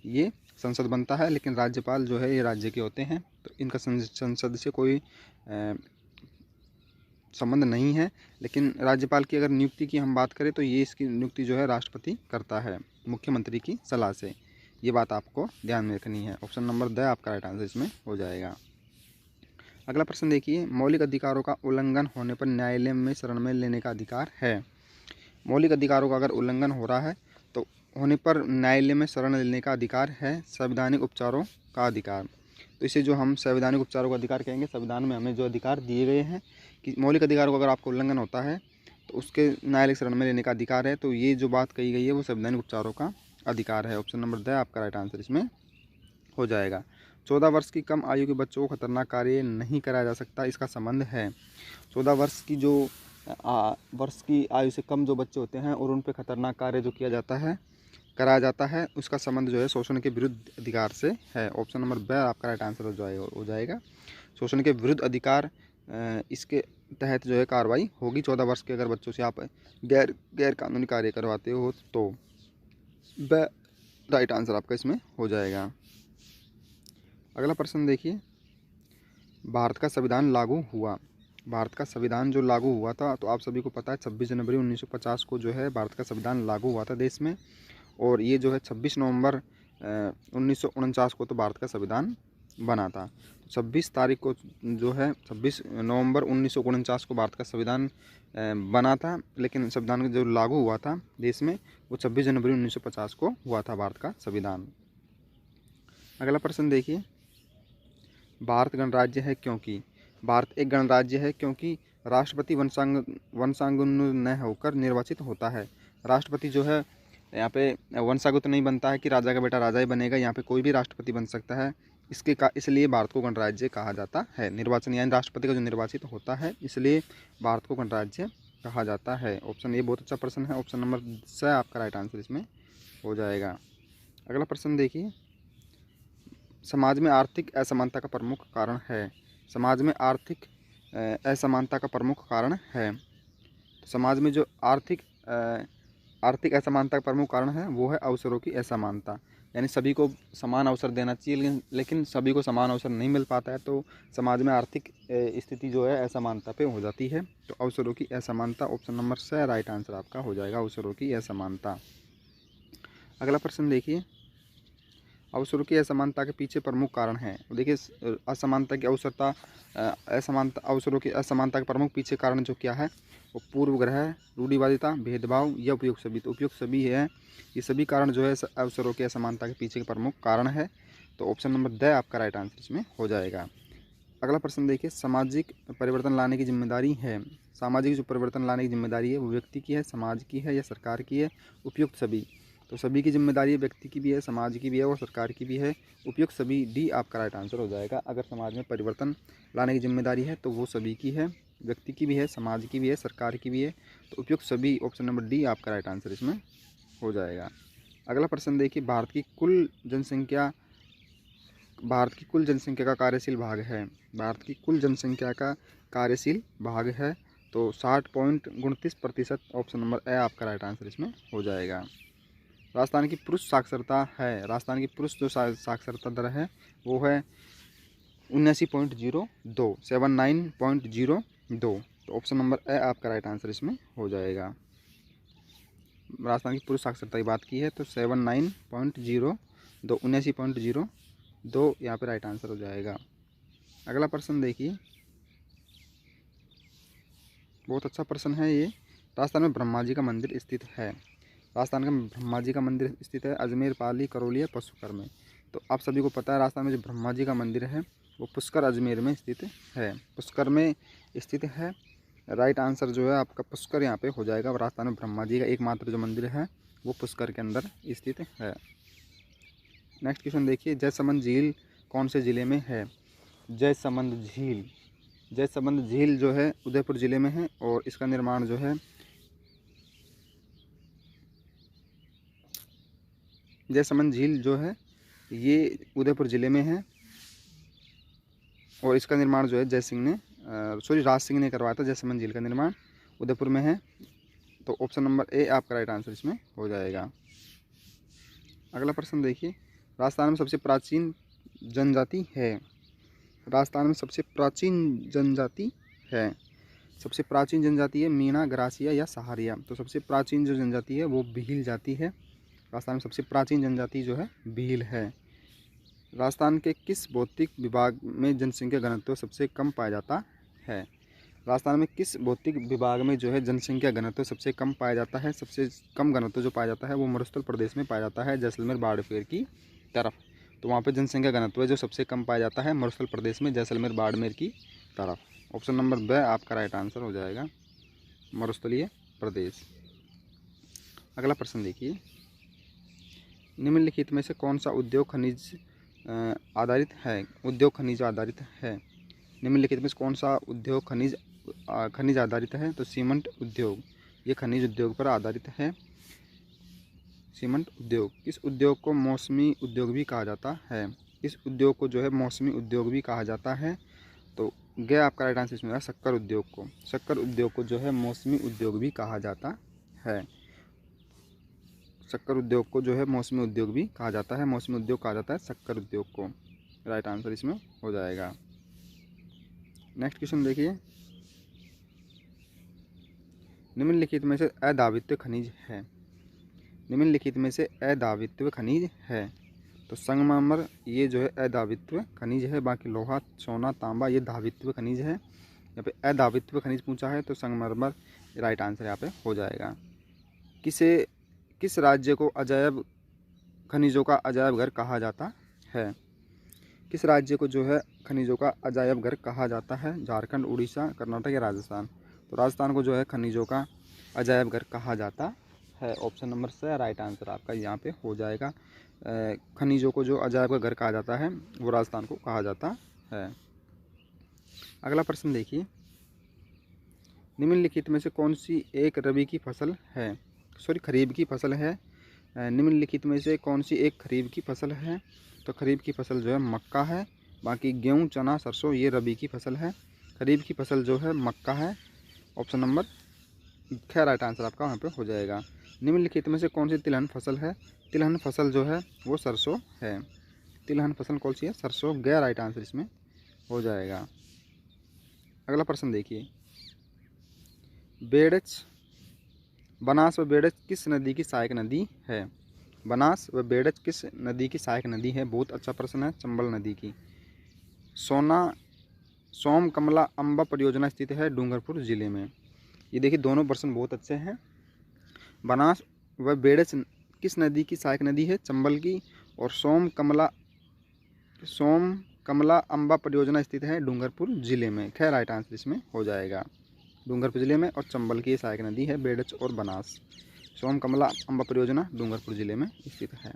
ये संसद बनता है। लेकिन राज्यपाल जो है ये राज्य के होते हैं, तो इनका संसद से कोई संबंध नहीं है। लेकिन राज्यपाल की अगर नियुक्ति की हम बात करें तो ये इसकी नियुक्ति जो है राष्ट्रपति करता है मुख्यमंत्री की सलाह से। ये बात आपको ध्यान में रखनी है। ऑप्शन नंबर द आपका राइट आंसर इसमें हो जाएगा। अगला प्रश्न देखिए, मौलिक अधिकारों का उल्लंघन होने पर न्यायालय में शरण में लेने का अधिकार है। मौलिक अधिकारों का अगर उल्लंघन हो रहा है तो होने पर न्यायालय में शरण लेने का अधिकार है संवैधानिक उपचारों का अधिकार। तो इसे जो हम संवैधानिक उपचारों का अधिकार कहेंगे। संविधान में हमें जो अधिकार दिए गए हैं कि मौलिक अधिकारों का अगर आपको उल्लंघन होता है तो उसके न्यायालय शरण में लेने का अधिकार है। तो ये जो बात कही गई है वो संवैधानिक उपचारों का अधिकार है। ऑप्शन नंबर द आपका राइट आंसर इसमें हो जाएगा। 14 वर्ष की कम आयु के बच्चों को खतरनाक कार्य नहीं कराया जा सकता, इसका संबंध है 14 वर्ष की जो वर्ष की आयु से कम जो बच्चे होते हैं और उन पर खतरनाक कार्य जो किया जाता है, कराया जाता है, उसका संबंध जो है शोषण के विरुद्ध अधिकार से है। ऑप्शन नंबर ब आपका राइट आंसर हो जाएगा। शोषण के विरुद्ध अधिकार इसके तहत जो है कार्रवाई होगी। 14 वर्ष के अगर बच्चों से आप गैर कानूनी कार्य करवाते हो तो ब राइट आंसर आपका इसमें हो जाएगा। अगला प्रश्न देखिए, भारत का संविधान लागू हुआ। भारत का संविधान जो लागू हुआ था तो आप सभी को पता है 26 जनवरी 1950 को जो है भारत का संविधान लागू हुआ था देश में। और ये जो है 26 नवंबर 1949 को तो भारत का संविधान बना था। 26 तारीख को जो है 26 नवंबर 1949 को भारत का संविधान बना था। लेकिन संविधान जो लागू हुआ था देश में वो 26 जनवरी 1950 को हुआ था भारत का संविधान। अगला प्रश्न देखिए, भारत गणराज्य है क्योंकि। भारत एक गणराज्य है क्योंकि राष्ट्रपति वंशानुगत न होकर निर्वाचित होता है। राष्ट्रपति जो है यहाँ पे वंशागत नहीं बनता है कि राजा का बेटा राजा ही बनेगा, यहाँ पे कोई भी राष्ट्रपति बन सकता है। इसलिए भारत को गणराज्य कहा जाता है। निर्वाचन यानी राष्ट्रपति का जो निर्वाचित होता है, इसलिए भारत को गणराज्य कहा जाता है। ऑप्शन ए बहुत अच्छा प्रश्न है। ऑप्शन नंबर स आपका राइट आंसर इसमें हो जाएगा। अगला प्रश्न देखिए, समाज में आर्थिक असमानता का प्रमुख कारण है। समाज में आर्थिक असमानता का प्रमुख कारण है। तो समाज में जो आर्थिक असमानता का प्रमुख कारण है वो है अवसरों की असमानता। यानी सभी को समान अवसर देना चाहिए, लेकिन सभी को समान अवसर नहीं मिल पाता है, तो समाज में आर्थिक स्थिति जो है असमानता पे हो जाती है। तो अवसरों की असमानता, ऑप्शन नंबर स राइट आंसर आपका हो जाएगा, अवसरों की असमानता। अगला प्रश्न देखिए, अवसरों की असमानता के पीछे प्रमुख कारण है। देखिए असमानता की अवसरों की असमानता के प्रमुख पीछे कारण जो क्या है, वो पूर्वग्रह, रूढ़िवादिता, भेदभाव या उपयुक्त सभी। तो उपयुक्त सभी है, ये सभी कारण जो है अवसरों की असमानता के पीछे के प्रमुख कारण है। तो ऑप्शन नंबर द आपका राइट आंसर इसमें हो जाएगा। अगला प्रश्न देखिए, सामाजिक परिवर्तन लाने की जिम्मेदारी है। सामाजिक जो परिवर्तन लाने की जिम्मेदारी है वो व्यक्ति की है, समाज की है या सरकार की है। उपयुक्त सभी, तो सभी की जिम्मेदारी व्यक्ति की भी है, समाज की भी है और सरकार की भी है। उपयुक्त सभी डी आपका राइट आंसर हो जाएगा। अगर समाज में परिवर्तन लाने की जिम्मेदारी है तो वो सभी की है, व्यक्ति की भी है, समाज की भी है, सरकार की भी है। तो उपयुक्त सभी, ऑप्शन नंबर डी आपका राइट आंसर इसमें हो जाएगा। अगला प्रश्न देखिए, भारत की कुल जनसंख्या का कार्यशील भाग है। भारत की कुल जनसंख्या का कार्यशील भाग है तो 60.29%, ऑप्शन नंबर ए आपका राइट आंसर इसमें हो जाएगा। राजस्थान की पुरुष साक्षरता है, राजस्थान की पुरुष जो साक्षरता दर है वो है 79.02, 79.02। तो ऑप्शन नंबर ए आपका राइट आंसर इसमें हो जाएगा। राजस्थान की पुरुष साक्षरता की बात की है तो 79.02, 79.02 यहाँ पे राइट आंसर हो जाएगा। अगला प्रश्न देखिए, बहुत अच्छा प्रश्न है ये। राजस्थान में ब्रह्मा जी का मंदिर स्थित है। राजस्थान में ब्रह्मा जी का मंदिर स्थित है अजमेर, पाली, करौली, पुष्कर में। तो आप सभी को पता है राजस्थान में जो ब्रह्मा जी का मंदिर है वो पुष्कर अजमेर में स्थित है, पुष्कर में स्थित है। राइट आंसर जो है आपका पुष्कर यहाँ पे हो जाएगा। राजस्थान में ब्रह्मा जी का एकमात्र जो मंदिर है वो पुष्कर के अंदर स्थित है। नेक्स्ट क्वेश्चन देखिए, जयसमंद झील कौन से ज़िले में है। जयसमंद झील जो है उदयपुर ज़िले में है और इसका निर्माण जो है जयसमंद झील जो है ये उदयपुर ज़िले में है और इसका निर्माण जो है राज सिंह ने करवाया था। जयसमंद झील का निर्माण उदयपुर में है। तो ऑप्शन नंबर ए आपका राइट आंसर इसमें हो जाएगा। अगला प्रश्न देखिए, राजस्थान में सबसे प्राचीन जनजाति है। राजस्थान में सबसे प्राचीन जनजाति है, सबसे प्राचीन जनजाति है मीणा, ग्रासिया या सहारिया। तो सबसे प्राचीन जो जनजाति है वो भील जाति है। राजस्थान में सबसे प्राचीन जनजाति जो है भील है। राजस्थान के किस भौतिक विभाग में जनसंख्या घनत्व सबसे कम पाया जाता है। राजस्थान में किस भौतिक विभाग में जो है जनसंख्या घनत्व सबसे कम पाया जाता है। सबसे कम घनत्व जो पाया जाता है वो मरुस्थल प्रदेश में पाया जाता है, जैसलमेर, बाड़मेर की तरफ। तो वहाँ पे जनसंख्या घनत्व जो सबसे कम पाया जाता है मरुस्थल प्रदेश में, जैसलमेर, बाड़मेर की तरफ। ऑप्शन नंबर ब आपका राइट आंसर हो जाएगा, मरुस्थलीय प्रदेश। अगला प्रश्न देखिए, निम्नलिखित में से कौन सा उद्योग खनिज आधारित है। उद्योग खनिज आधारित है। निम्नलिखित में से कौन सा उद्योग खनिज आधारित है। तो सीमेंट उद्योग, ये खनिज उद्योग पर आधारित है। सीमेंट उद्योग। इस उद्योग को मौसमी उद्योग भी कहा जाता है। इस उद्योग को जो है मौसमी उद्योग भी कहा जाता है। तो गया आपका राइट आंसर इसमें है शक्कर उद्योग को। शक्कर उद्योग को जो है मौसमी उद्योग भी कहा जाता है। शक्कर उद्योग को जो है मौसमी उद्योग भी कहा जाता है, मौसमी उद्योग कहा जाता है शक्कर उद्योग को। राइट आंसर इसमें हो जाएगा। नेक्स्ट क्वेश्चन देखिए, निम्नलिखित में से अधावित्व खनिज है। निम्नलिखित में से अधावित्व खनिज है। तो संगमरमर ये जो है अधावित्व खनिज है, बाकी लोहा, सोना, तांबा ये धावित्व खनिज है। यहाँ पे अधावित्व खनिज पूछा है तो संगमरमर राइट आंसर यहाँ पे हो जाएगा। किस राज्य को अजायब खनिजों का अजायब घर कहा जाता है। किस राज्य को जो है खनिजों का अजायब घर कहा जाता है? झारखंड, उड़ीसा, कर्नाटक या राजस्थान? तो राजस्थान को जो है खनिजों का अजायब घर कहा जाता है। ऑप्शन नंबर से राइट आंसर आपका यहाँ पे हो जाएगा। खनिजों को जो अजायब का घर कहा जाता है वो राजस्थान को कहा जाता है। अगला प्रश्न देखिए, निम्नलिखित में से कौन सी एक रबी की फसल है, खरीफ की फसल है? निम्नलिखित में से कौन सी एक खरीफ की फसल है? तो खरीफ की फसल जो है मक्का है। बाकी गेहूँ, चना, सरसों ये रबी की फसल है। खरीफ की फसल जो है मक्का है। ऑप्शन नंबर खैर राइट आंसर आपका वहाँ पे हो जाएगा। निम्नलिखित में से कौन सी तिलहन फसल है? तिलहन फसल जो है वो सरसों है। तिलहन फसल कौन सी है? सरसों। गैर राइट आंसर इसमें हो जाएगा। अगला प्रश्न देखिए, बेड़च, बनास व बेड़च किस नदी की सहायक नदी है? बनास व बेड़च किस नदी की सहायक नदी है? बहुत अच्छा प्रश्न है। चंबल नदी की। सोम कमला अम्बा परियोजना स्थित है डूंगरपुर जिले में। ये देखिए दोनों प्रश्न बहुत अच्छे हैं। बनास व बेड़च किस नदी की सहायक नदी है? चंबल की। और सोम कमला अम्बा परियोजना स्थित है डूंगरपुर जिले में। खैर राइट आंसर इसमें हो जाएगा। डूंगरपुर जिले में और चंबल की सहायक नदी है बेड़च और बनास। सोम कमला अम्बा परियोजना डूंगरपुर जिले में स्थित है।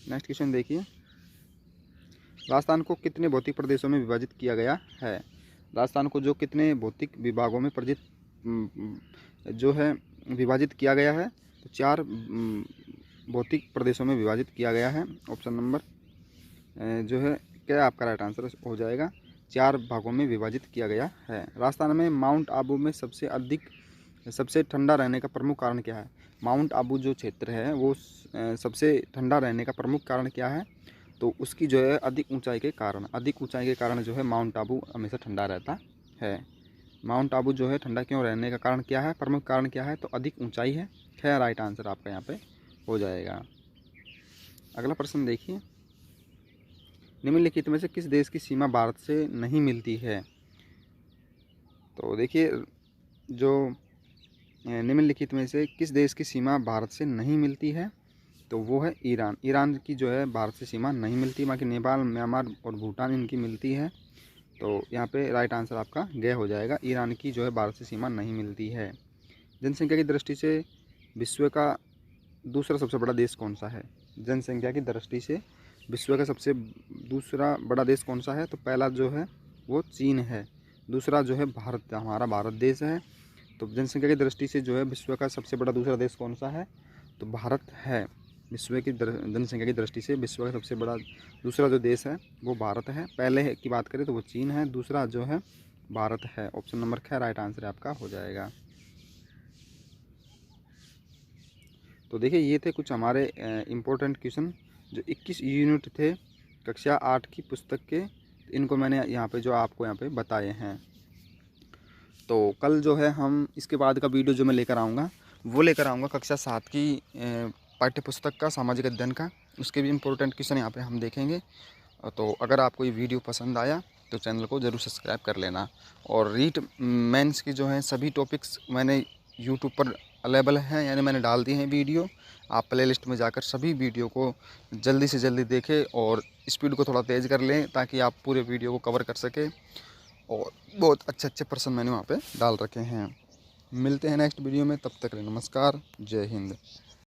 नेक्स्ट क्वेश्चन देखिए, राजस्थान को कितने भौतिक प्रदेशों में विभाजित किया गया है? राजस्थान को जो कितने भौतिक विभागों में जो है विभाजित किया गया है? तो 4 भौतिक प्रदेशों में विभाजित किया गया है। ऑप्शन नंबर जो है क्या आपका राइट आंसर हो जाएगा। 4 भागों में विभाजित किया गया है। राजस्थान में माउंट आबू में सबसे ठंडा रहने का प्रमुख कारण क्या है? माउंट आबू जो क्षेत्र है वो सबसे ठंडा रहने का प्रमुख कारण क्या है? तो उसकी जो है अधिक ऊंचाई के कारण जो है माउंट आबू हमेशा ठंडा रहता है। माउंट आबू जो है ठंडा क्यों रहने का कारण क्या है? प्रमुख कारण क्या है? तो अधिक ऊंचाई है। खैर राइट आंसर आपका यहाँ पे हो जाएगा। अगला प्रश्न देखिए, निम्नलिखित में से किस देश की सीमा भारत से नहीं मिलती है? तो देखिए जो निम्नलिखित में से किस देश की सीमा भारत से नहीं मिलती है? तो वो है ईरान। ईरान की जो है भारत से सीमा नहीं मिलती। बाकी नेपाल, म्यांमार और भूटान इनकी मिलती है। तो यहाँ पे राइट आंसर आपका गया हो जाएगा। ईरान की जो है भारत से सीमा नहीं मिलती है। जनसंख्या की दृष्टि से विश्व का दूसरा सबसे बड़ा देश कौन सा है? जनसंख्या की दृष्टि से विश्व का सबसे दूसरा बड़ा देश कौन सा है? तो पहला जो है वो चीन है। दूसरा जो है भारत, हमारा भारत देश है। तो जनसंख्या की दृष्टि से जो है विश्व का सबसे बड़ा दूसरा देश कौन सा है? तो भारत है। विश्व की जनसंख्या की दृष्टि से विश्व का सबसे बड़ा दूसरा जो देश है वो भारत है। पहले की बात करें तो वो चीन है, दूसरा जो है भारत है। ऑप्शन नंबर खैर राइट आंसर आपका हो जाएगा। तो देखिए ये थे कुछ हमारे इम्पोर्टेंट क्वेश्चन जो 21 यूनिट थे कक्षा 8 की पुस्तक के। इनको मैंने यहाँ पे जो आपको यहाँ पे बताए हैं। तो कल जो है हम इसके बाद का वीडियो जो मैं लेकर आऊँगा वो लेकर आऊँगा कक्षा 7 की पाठ्य पुस्तक का, सामाजिक अध्ययन का। उसके भी इम्पोर्टेंट क्वेश्चन यहाँ पे हम देखेंगे। तो अगर आपको ये वीडियो पसंद आया तो चैनल को ज़रूर सब्सक्राइब कर लेना। और रीट मेंस की जो है सभी टॉपिक्स मैंने यूट्यूब पर अवेलेबल हैं, यानी मैंने डाल दिए हैं वीडियो। आप प्लेलिस्ट में जाकर सभी वीडियो को जल्दी से जल्दी देखें और स्पीड को थोड़ा तेज़ कर लें ताकि आप पूरे वीडियो को कवर कर सकें। और बहुत अच्छे प्रश्न मैंने वहाँ पे डाल रखे हैं। मिलते हैं नेक्स्ट वीडियो में, तब तक नमस्कार, जय हिंद।